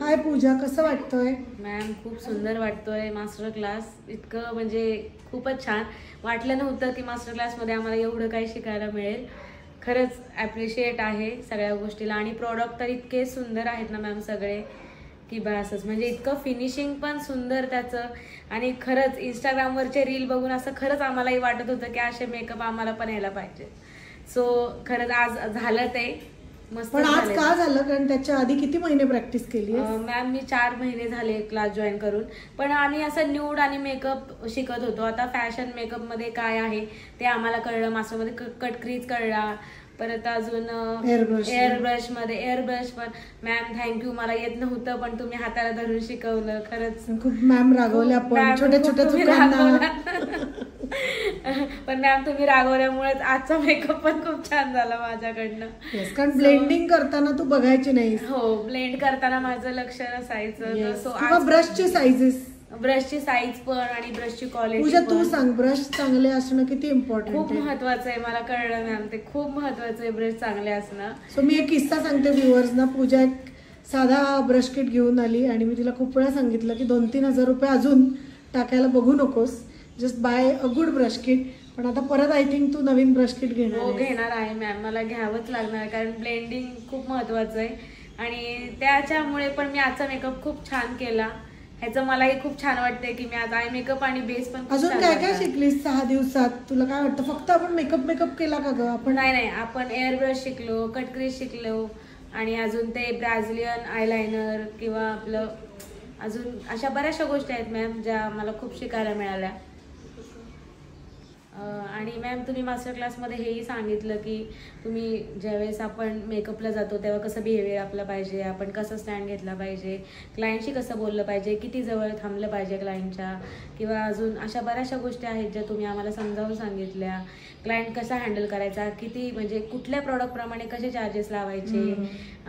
हाय पूजा, कसं वाटतंय? मॅम खूप सुंदर वाटतोय मास्टर क्लास. इतकं म्हणजे खूपच छान वाटलं नव्हतं की मास्टर क्लासमध्ये आम्हाला एवढं काही शिकायला मिळेल. खरंच ॲप्रिशिएट आहे सगळ्या गोष्टीला. आणि प्रॉडक्ट तर इतके सुंदर आहेत ना मॅम सगळे की बसच. म्हणजे इतकं फिनिशिंग पण सुंदर त्याचं. आणि खरंच इंस्टाग्रामवरचे रील बघून असं खरंच आम्हालाही वाटत होतं की असे मेकअप आम्हाला पण यायला पाहिजे. सो खरंच आज झालं ते मस्त. पण आज का झालं? कारण त्याच्या आधी किती महिने प्रॅक्टिस केली? मॅम मी 4 महिने झाले क्लास जॉईन करून. पण आम्ही असं न्यूड आणि मेकअप शिकत होतो. आता फॅशन मेकअप मध्ये काय आहे ते आम्हाला कळलं. मास्टरमध्ये कट क्रीज कळला. परत अजून एअरब्रश पण मॅम थँक्यू. मला येत नव्हतं पण तुम्ही हाताला धरून शिकवलं. खरंच खूप मॅम रागवल्या पण छोट्या छोट्या चुकांना. पण मॅम तुम्ही रागवल्यामुळे आजचा मेकअप पण खूप छान झाला माझ्याकडनं. कारण ब्लेंडिंग करताना तू बघायची नाही. हो, ब्लेंड करताना माझं लक्ष नसायचं. सो ब्रशची साईजेस, ब्रशची साईज पण आणि ब्रशची क्वालिटी. पूजा तू सांग, ब्रश चांगले असणं किती इम्पॉर्टंट? खूप महत्वाचं आहे. मला कळलं मॅम ते खूप महत्वाचं आहे ब्रश चांगले असणं. सो मी एक किस्सा सांगते व्ह्युअर्सना. पूजा एक साधा ब्रश किट घेऊन आली आणि मी तिला खूप वेळा सांगितलं की 2-3 हजार रुपये अजून टाकायला बघू नकोस, just buy a good brush kit. पण आता परत आय थिंक तू नवीन ब्रश किट घेणार आहे मॅम. मला घ्यावंच लागणार कारण ब्लेंडिंग खूप महत्वाचं आहे. आणि त्याच्यामुळे पण मी आजचा मेकअप खूप छान केला. ह्याचं मलाही खूप छान वाटतंय की मी आज आय मेकअप आणि बेस पण. अजून काय काय शिकलीस 6 दिवसात? तुला काय वाटतं फक्त आपण मेकअप केला का ग? आपण नाही, आपण एअर ब्रश शिकलो, कट क्रीज शिकलो आणि अजून ते ब्राझिलियन आयलाइनर किंवा आपलं अजून अशा बऱ्याचशा गोष्टी आहेत मॅम ज्या मला खूप शिकायला मिळाल्या. आणि मॅम तुम्ही मास्टर क्लासमध्ये हेही सांगितलं की तुम्ही ज्यावेळेस आपण मेकअपला जातो तेव्हा कसं बिहेवियर आपलं पाहिजे, आपण कसं स्टँड घेतला पाहिजे, क्लायंटशी कसं बोललं पाहिजे, किती जवळ थांबलं पाहिजे क्लायंटच्या, किंवा अजून अशा बऱ्याचशा गोष्टी आहेत ज्या तुम्ही आम्हाला समजावून सांगितल्या. क्लायंट कसा हँडल करायचा, किती म्हणजे कुठल्या प्रॉडक्टप्रमाणे कसे चार्जेस लावायचे,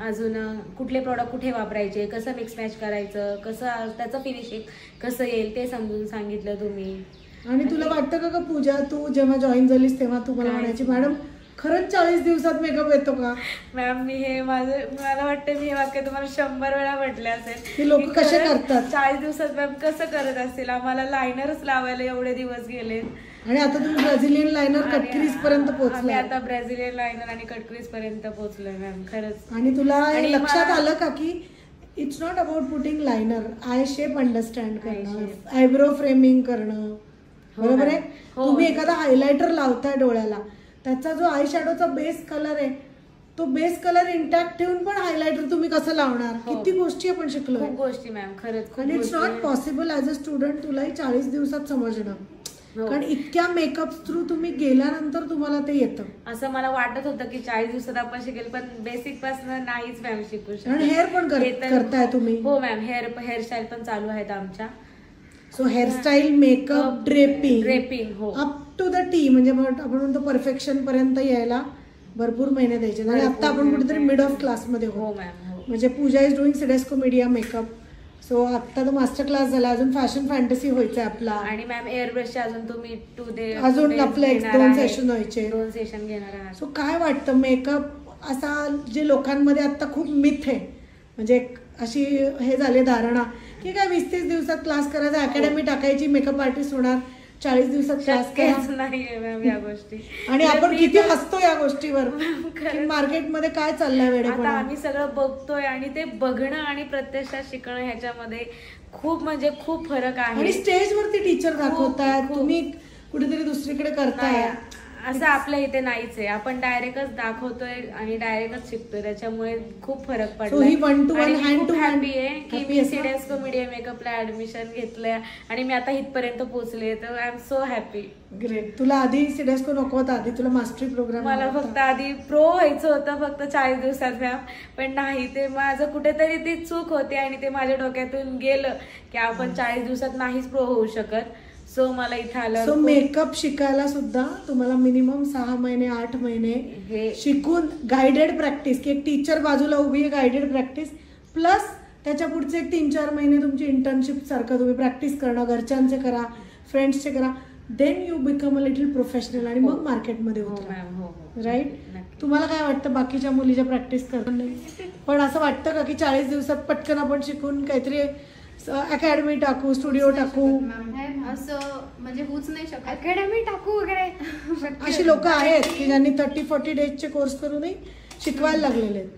अजून कुठले प्रॉडक्ट कुठे वापरायचे, कसं मिक्स मॅच करायचं, कसं त्याचं फिनिशिंग कसं येईल ते समजून सांगितलं तुम्ही. आणि तुला वाटतं का पूजा, तू जेव्हा जॉईन झालीस तेव्हा तू मला म्हणायची मॅडम खरंच 40 दिवसात मेकअप येतो का? मॅम मला वाटतं मी हे वाक्य तुम्हाला 100 वेळा म्हटले असेल की लोक कसे करतात 40 दिवसात. मॅम कसं करत असतील, आम्हाला लायनरच लावायला एवढे दिवस गेले. आणि आता तुम्ही ब्राझिलियन लायनर कटक्रीज पर्यंत पोहोचलाय. आता ब्राझिलियन लायनर आणि कटक्रीज पर्यंत पोहोचलोय मॅम. खरंच. आणि तुला लक्षात आलं का की it's not about putting liner, I shape understand करणं, आयब्रो फ्रेमिंग करणं, बरोबर आहे? तुम्ही एखादा हायलायटर लावताय डोळ्याला, त्याचा जो आय शॅडोचा बेस कलर आहे तो बेस कलर इंटॅक्ट ठेवून पण हायलायटर तुम्ही कसं लावणार, किती गोष्टी आपण शिकलो. खूप गोष्टी मॅम खरंच. आणि it's not possible as a student तुलाही 40 दिवसात समजणं. कारण इतक्या मेकअप थ्रू तुम्ही गेल्यानंतर तुम्हाला ते येतं. असं मला वाटत होतं की 40 दिवसात आपण शिकेल, पण बेसिक पासून नाहीच मॅम शिकू शकतो. आणि हेअर पण करताय तुम्ही? हो मॅम, हेअरस्टाईल पण चालू आहेत आमच्या. सो हेअरस्टाईल, मेकअप, ड्रेपिंग हो, अप टू द टी. म्हणजे आपण म्हणतो परफेक्शन पर्यंत यायला भरपूर महिने द्यायचे. आणि आता आपण कुठेतरी मिड ऑफ क्लासमध्ये हो मॅम. म्हणजे Pooja is doing CIDESCO media makeup. So आता तो मास्टर क्लास झाला, अजून फॅशन फॅन्टसी व्हायचा आपला. आणि मॅम एअर ब्रशचे अजून तुम्ही अजून आपले 2 सेशन व्हायचे. 2 सेशन घेणार आहात. सो काय वाटतं मेकअप असा जे लोकांमध्ये आता खूप मिथ आहे, म्हणजे अशी हे झाले धारणा की काय 20-30 दिवसात क्लास करायचा, अकॅडमी टाकायची, मेकअप आर्टिस्ट होणार, 40 दिवसात क्लास करायचं नाहीये मॅम या गोष्टी. आणि आपण किती हसतो या गोष्टीवर की मार्केटमध्ये काय चाललंय वेडेपणा. आता आम्ही सगळं बघतोय आणि ते बघणं आणि प्रत्यक्षात शिकणं ह्याच्यामध्ये खूप म्हणजे खूप फरक आहे. आणि स्टेजवरती टीचर दाखवतात, तुम्ही कुठेतरी दुसरीकडे करताय, असं आपल्या इथे नाहीच आहे. आपण डायरेक्टच दाखवतोय आणि डायरेक्टच शिकतोय, त्याच्यामुळे खूप फरक पडलाय. खूप हॅपी आहे की मी सिडेस्को मीडिया मेकअपला ऍडमिशन घेतलंय आणि मी आता इथपर्यंत पोहोचले. तर I am so happy. Great. तुला आधी सिडेस्को नको होता, आधी तुला मास्टरी प्रोग्राम? मला फक्त आधी प्रो व्हायचं होतं फक्त 40 दिवसात मॅम, पण नाही, ते माझं कुठेतरी ती चूक होती आणि ते माझ्या डोक्यातून गेलं की आपण 40 दिवसात नाहीच प्रो होऊ शकत. सो मला इथं आलं. सो मेकअप शिकायला सुद्धा तुम्हाला मिनिमम 6 महिने 8 महिने हे शिकून गायडेड प्रॅक्टिस, की एक टीचर बाजूला उभी आहे, गायडेड प्रॅक्टिस प्लस त्याच्या पुढचे एक 3-4 महिने तुमची इंटर्नशिप सारखं तुम्ही प्रॅक्टिस करणं, घरच्यांचे करा, फ्रेंड्सचे करा, then you become a little professional आणि मग मार्केटमध्ये उतरा. राईट. तुम्हाला काय वाटतं बाकीच्या मुलीच्या प्रॅक्टिस करणं नाही, पण असं वाटतं का की 40 दिवसात पटकन आपण शिकून काहीतरी अकॅडमी टाकू, स्टुडिओ टाकू? असं म्हणजे होऊच नाही शकत. अकॅडमी टाकू वगैरे अशी लोक आहेत की ज्यांनी 30-40 डेजचे कोर्स करूनही शिकवायला लागलेले आहेत.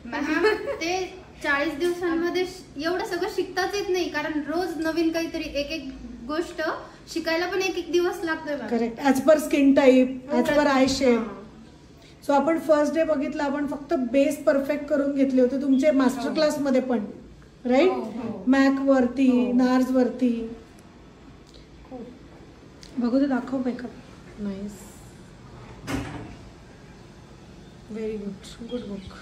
मॅम ते 40 दिवसांमध्ये एवढं सगळं शिकताच येत नाही, कारण रोज नवीन काहीतरी एक एक गोष्ट शिकायला पण एक एक दिवस लागतोय. Correct. As per skin type, as per I shape. So आपण फर्स्ट डे बघितलं, आपण फक्त बेस परफेक्ट करून घेतले होते तुमचे मास्टर क्लासमध्ये पण, राईट? मॅक वरती, नार्स वरती. बघू ते दाखव makeup. Nice, very good, good book.